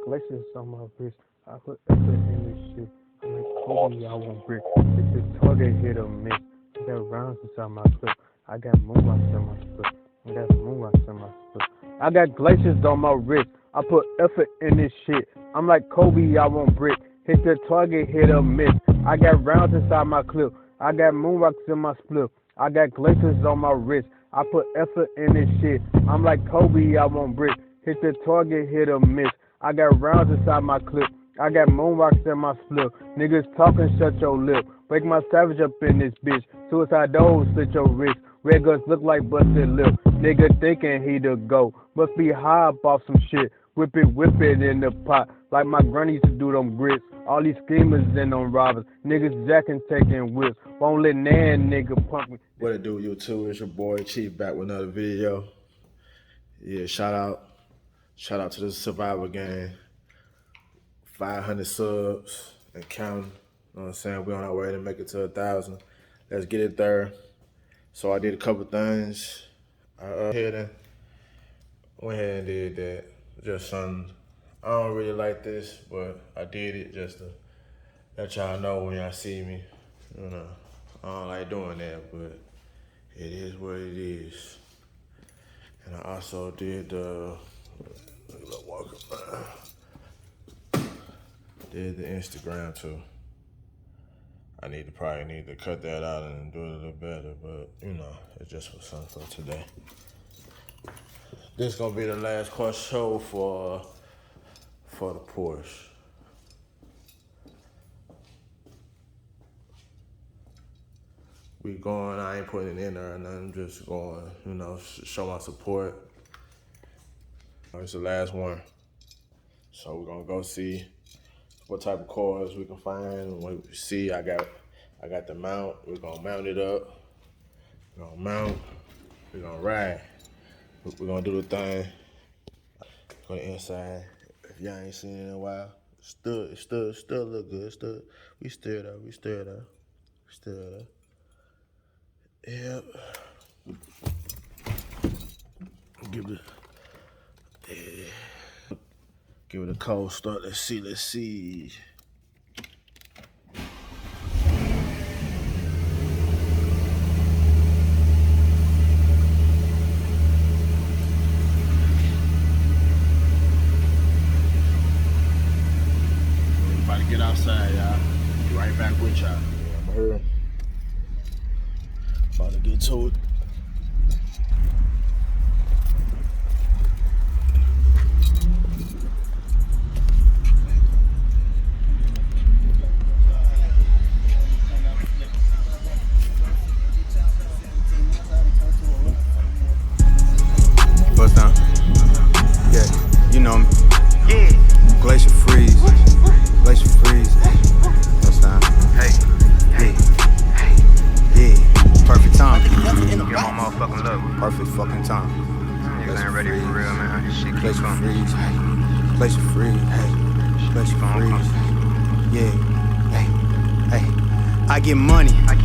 glaciers on my wrist. I put effort in this shit. I'm like Kobe, I won't brick. It's the target, hit or miss. I got rounds inside my clip. I got moonrocks in my split. I got moonrocks in my split. I got glaciers on my wrist. I put effort in this shit. I'm like Kobe, I won't brick. Hit the target, hit or miss. I got rounds inside my clip. I got moonrocks in my split. I got glaciers on my wrist. I put effort in this shit. I'm like Kobe, I won't brick. Hit the target, hit or miss. I got rounds inside my clip. I got moonrocks in my split. Niggas talking, shut your lip. Break my savage up in this bitch. Suicide doors, slit your wrist. Red guns look like busted lip. Nigga thinking he the go. Must be high up off some shit. Whip it in the pot. Like my granny used to do them grits. All these schemers and them robbers. Niggas jacking, taking whips. Won't let nan nigga pump me. What it do, YouTube? It's your boy Chief back with another video. Yeah, shout out to the Survivor Gang. 500 subs and counting. You know what I'm saying? We're on our way to make it to 1,000. Let's get it there. So I did a couple things. I went ahead and did that. Just something. I don't really like this, but I did it just to let y'all know when y'all see me. You know, I don't like doing that, but it is what it is. And I also did the did the Instagram too. I probably need to cut that out and do it a little better, but you know, it's just for something for today. This is gonna be the last car show for the Porsche. We going, I ain't putting it in there or nothing, just going, you know, show my support. It's the last one. So we're gonna go see what type of cars we can find. What we see, I got the mount. We're gonna mount it up. We're gonna mount. We're gonna ride. We're gonna do the thing. Go to the inside. If y'all ain't seen it in a while, it still look good. We still there. Yep. Give it a cold start. Let's see. Everybody get outside, y'all. Be right back with y'all. Yeah, I'm here. About to get to it. Bust down. Yeah, you know me. Yeah. Glacier freeze. Bust down. Hey. Yeah. Perfect time. Get my motherfucking love. Perfect fucking time. Niggas ain't ready for real, man. This shit keeps Glacier coming. freeze. Glacier freeze. Hey. Glacier freeze. Yeah. Hey. I get money. I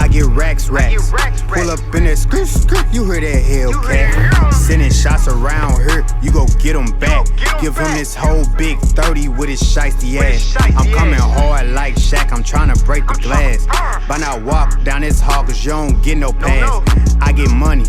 get racks. Pull up in that skirt. You hear that Hellcat? Sending shots around here. You go get them back. Give him this whole big 30 with his shiesty ass. I'm coming hard like Shaq. I'm trying to break the glass. But now walk down this hall cause you don't get no pass. I get money.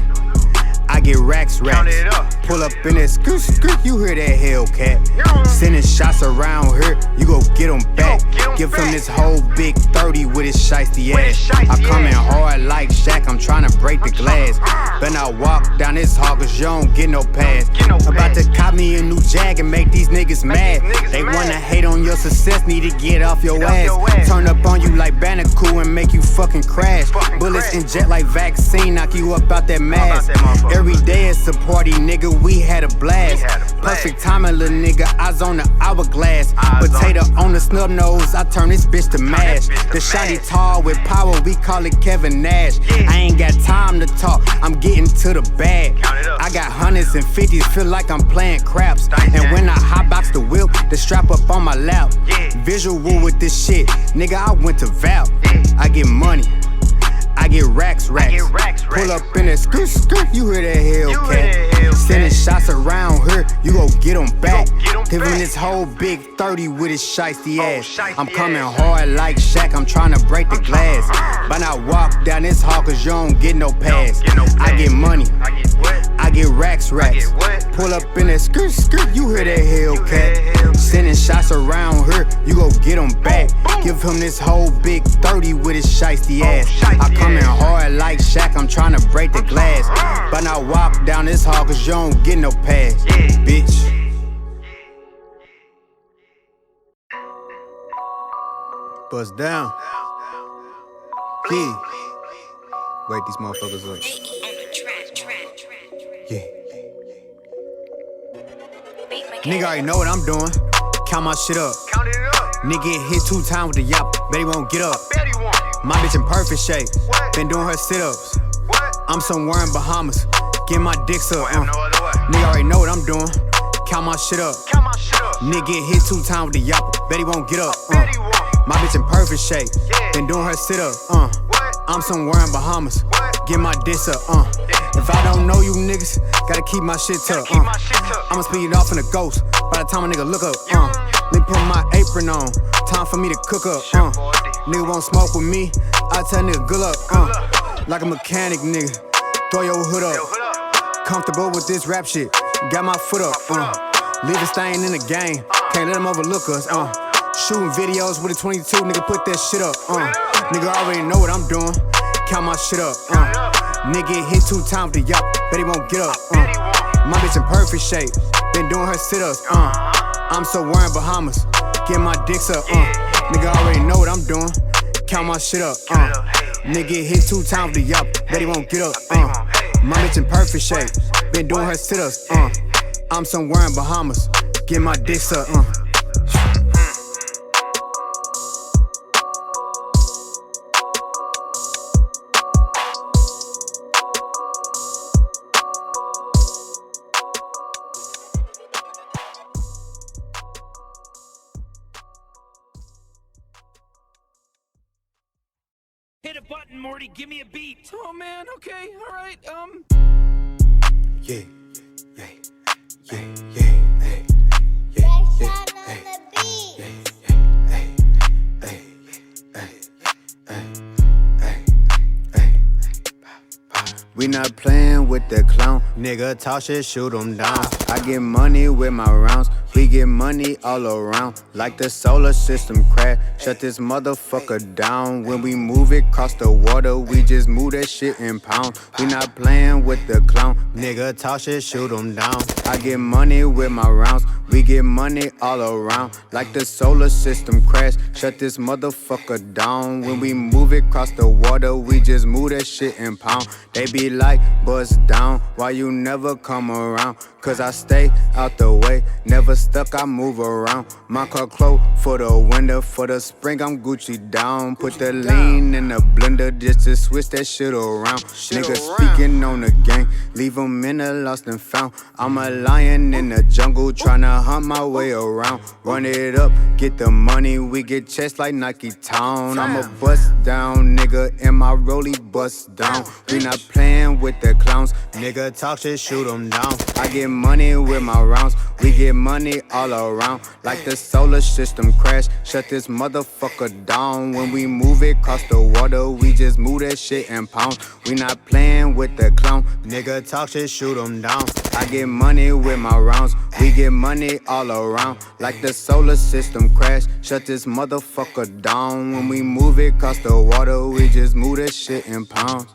I get racks. Pull up in that skirt. You hear that Hellcat? Sending shots around here. You go get them back. Give him this whole big 30 with his shiesty ass. I'm coming hard like Shaq. I'm trying to break the glass. But now walk down this hall cause you don't get no pass. About to cop me a new Jag and make these niggas mad. They wanna hate on your success, need to get off your ass. Turn up on you like Bandicoot and make you fucking crash. Bullets inject like vaccine, knock you up out that mask. Every day it's a party, nigga, we had a blast. Perfect timing, little nigga, eyes on the hourglass. Potato on the snub nose, I turn this bitch to mash. The shotty tall with power, we call it Kevin Nash. I ain't got time to talk, I'm getting to the bag. I got hundreds and 50s, feel like I'm playing craps. And when I hotbox the whip, the strap up on my lap. Visual with this shit, nigga, I went to Val. I get money. I I get racks. Pull up in that skirt, you hear that Hellcat. Sending shots around here, you gon' get them back. Give him this whole big 30 with his shiesty ass. I'm coming hard like Shaq, I'm tryna break the glass. But I walk down this hall cause you don't get no pass. I get money, I get racks. Pull up in that skirt, you hear that Hellcat. Sending shots around here, you gon' get them back. Give him this whole big 30 with his shiesty ass. I come in hard like Shaq, I'm tryna break the glass. But I walk down this hall cause you don't get no pass, bitch. Bust down. Yeah. Wait, these motherfuckers up. Yeah. Nigga already know what I'm doing. Count my shit up. Nigga get hit 2 times with the yap. Bet he won't get up. My bitch in perfect shape. Been doing her sit-ups. I'm somewhere in Bahamas. Get my dicks up. Nigga already know what I'm doing. Count my shit up. Nigga get hit 2 times with the yap. Bet he won't get up. My bitch in perfect shape. Been doing her sit-ups. I'm somewhere in Bahamas. Get my dicks up. If I don't know you niggas, gotta keep my shit tucked. I'ma speed off in a ghost by the time a nigga look up. Let me put my apron on. Time for me to cook up. Nigga won't smoke with me. I tell nigga good luck. Like a mechanic, nigga. Throw your hood up. Comfortable with this rap shit. Got my foot up. Leave a stain in the game. Can't let them overlook us. Shooting videos with a 22, nigga put that shit up. Nigga already know what I'm doing. Count my shit up. Nigga hit 2 times with the yacht. Bet he won't get up. My bitch in perfect shape. Been doing her sit-ups. I'm somewhere in Bahamas. Get my dicks up. Nigga already know what I'm doing. Count my shit up. Nigga hit 2 times with the yacht. Bet he won't get up. My bitch in perfect shape. Been doing her sit-ups. I'm somewhere in Bahamas. Get my dicks up. Hit a button, Morty, give me a beat. Oh man, okay, alright, Yeah, we not playing with the clown. Nigga talk shit, shoot him down. I get money with my rounds. We get money all around. Like the solar system crash. Shut this motherfucker down. When we move it across the water, we just move that shit in pounds. We not playing with the clown. Nigga talk shit, shoot him down. I get money with my rounds. We get money all around. Like the solar system crash. Shut this motherfucker down. When we move it across the water, we just move that shit in pound. They be like, bust down, why you never come around? Cause I stay out the way, never stuck, I move around. My car closed for the winter, for the spring I'm Gucci down. Put the lean in the blender just to switch that shit around. Niggas speaking on the gang, leave them in the lost and found. I'm a lion in the jungle, tryna hunt my way around. Run it up, get the money, we get checks like Nike Town. I'm a bust down nigga, in my rollie bust down. We not playing with the clowns, nigga talk shit, shoot them down. I get money with my rounds, we get money all around. Like the solar system crash, shut this motherfucker down. When we move it across the water, we just move that shit in pounds. We not playing with the clown, nigga talk shit, shoot them down. I get money with my rounds, we get money all around. Like the solar system crash, shut this motherfucker down. When we move it across the water, we just move that shit in pounds.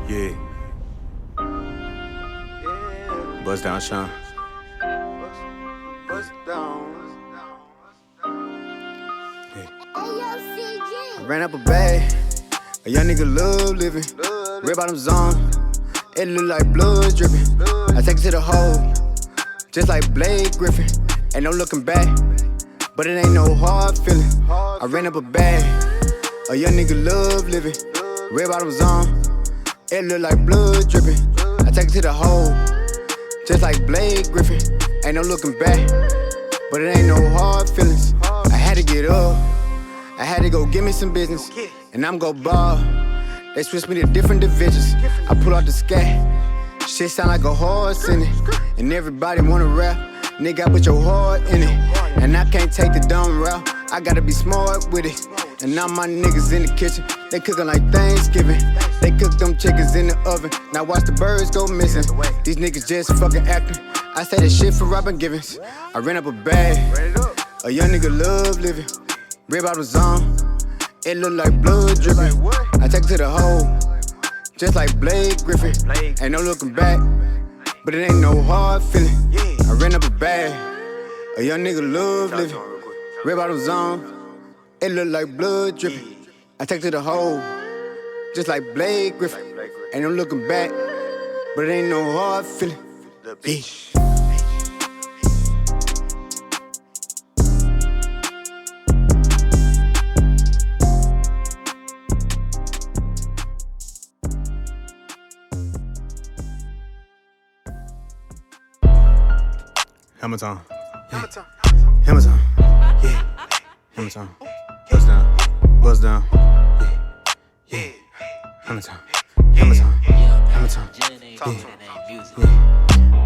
Yeah. Bust down, Sean. Bust down. Yeah. I ran up a bag. A young nigga love living. Red bottoms on. It look like blood dripping. I take it to the hole. Just like Blade Griffin. Ain't no looking back. But it ain't no hard feeling. I ran up a bag. A young nigga love living. Red bottoms on. It look like blood dripping. I take it to the hole. just like Blade Griffin. Ain't no looking back, but it ain't no hard feelings. I had to get up, I had to go get me some business, and I'm gon' ball. They switched me to different divisions. I pull out the scat, shit sound like a horse in it, and everybody wanna rap. Nigga, I put your heart in it, and I can't take the dumb route. I gotta be smart with it. And now my niggas in the kitchen, they cooking like Thanksgiving. They cook them chickens in the oven, now watch the birds go missing. These niggas just fucking acting. I say this shit for Robin Givens. I ran up a bag, a young nigga love living. Red bottles on, it look like blood dripping. I take it to the hole, just like Blade Griffin. Ain't no looking back, but it ain't no hard feeling. I ran up a bag, a young nigga love living. Red bottles on, it look like blood dripping. I take to the hole, just like Blade Griffin. Ain't no looking back, but it ain't no hard feeling. Yeah. Hammer time. Hammer time. Hammer time. Yeah. Hammer time. Buzz down. Buzz down. Yeah. Yeah. Hammer time. Hammer time. Hammer time. Yeah.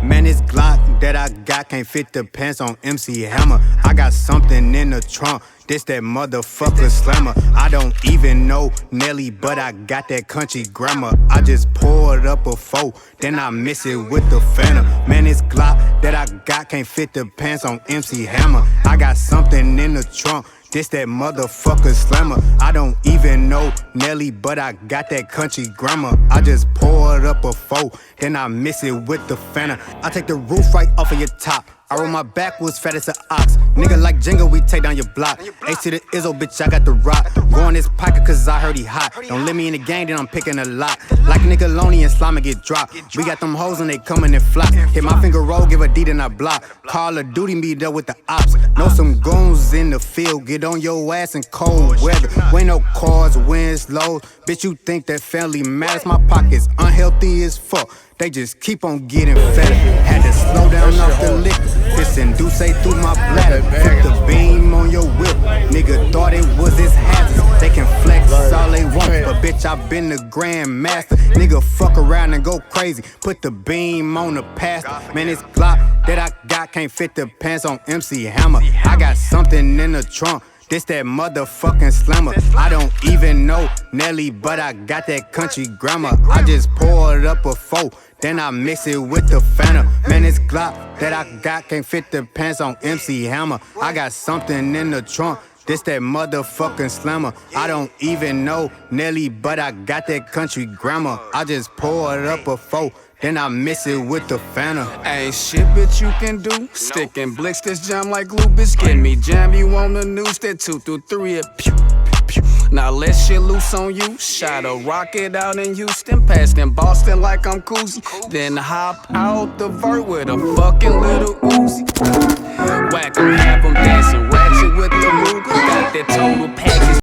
Man, this Glock that I got can't fit the pants on MC Hammer. I got something in the trunk. This that motherfucker slammer. I don't even know Nelly, but I got that country grammar. I just poured up a 4, then I miss it with the Phantom. Man, this Glock that I got can't fit the pants on MC Hammer. I got something in the trunk. This that motherfucker slammer. I don't even know Nelly, but I got that country grammar. I just poured up a 4, then I miss it with the Phantom. I take the roof right off of your top. I roll my backwards fat as an ox. Nigga like Jenga, we take down your block. Ace to the Izzo, bitch, I got the rock. Go on this pocket cause I heard he hot. Don't let me in the game, then I'm picking a lot. Like Nickelodeon and slime and get dropped. We got them hoes and they coming in flock. Hit my finger roll, give a D, then I block. Call of Duty, me there with the ops. Know some goons in the field, get on your ass in cold weather. Ain't no cars, winds, lows. Bitch, you think that family matters? My pockets unhealthy as fuck. They just keep on getting fatter. Had to slow down off the liquor. Piss and Douce through my bladder. Flip the beam on your whip. Nigga thought it was his hazard. They can flex all they want, but bitch, I been the grandmaster. Nigga fuck around and go crazy. Put the beam on the pastor. Man, this Glock that I got can't fit the pants on MC Hammer. I got something in the trunk. This that motherfucking slammer. I don't even know Nelly, but I got that country grammar. I just poured up a 4, then I mix it with the Phantom. Man, this Glock that I got can't fit the pants on MC Hammer. I got something in the trunk. This that motherfucking slammer. I don't even know Nelly, but I got that country grammar. I just poured up a 4, then I miss it with the Phantom. Ain't shit, bitch, you can do. Stick and blitz this jam like glue, bitch. Get me jam, you on the news. That 2 through 3, it pew, pew, pew. Now let shit loose on you. Shot a rocket out in Houston, passed in Boston like I'm Cousy. Then hop out the vert with a fucking little Uzi. Whack 'em, have 'em dancing ratchet with the Ruger. Got that total package.